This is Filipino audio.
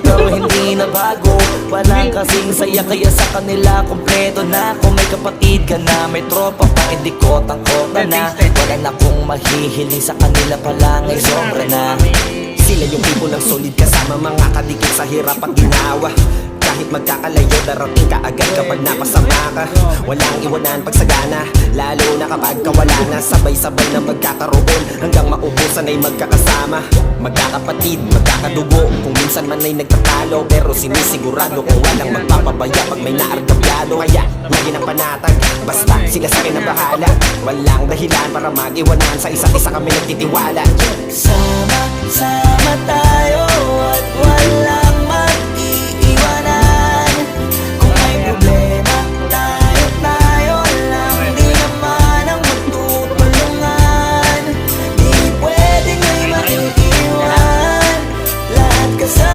pero hindi na bago. Walang kasing saya kaya sa kanila kompleto na. Kung may kapatid ka na, may tropa pa, hindi ko tangkota na. Wala na kong mahihiling sa kanila pa lang ay sobra na. Sila yung people ng solid kasama mga kadikit sa hirap at ginawa. Kahit magkakalayo, darating ka agad kapag napasama ka. Walang iwanan pagsagana, lalo na kapag kawala na. Sabay-sabay na magkakaroon hanggang maubusan ay magkakasama. Magkakapatid, magkakadugo, kung minsan man ay nagtatalo, pero sinisigurado kung walang magpapabaya pag may naargabyado. Kaya lagi ng panatag, basta sila sa akin ang bahala. Walang dahilan para mag-iwanan, sa isa't isa kami nagtitiwala. Sama-sama tayo at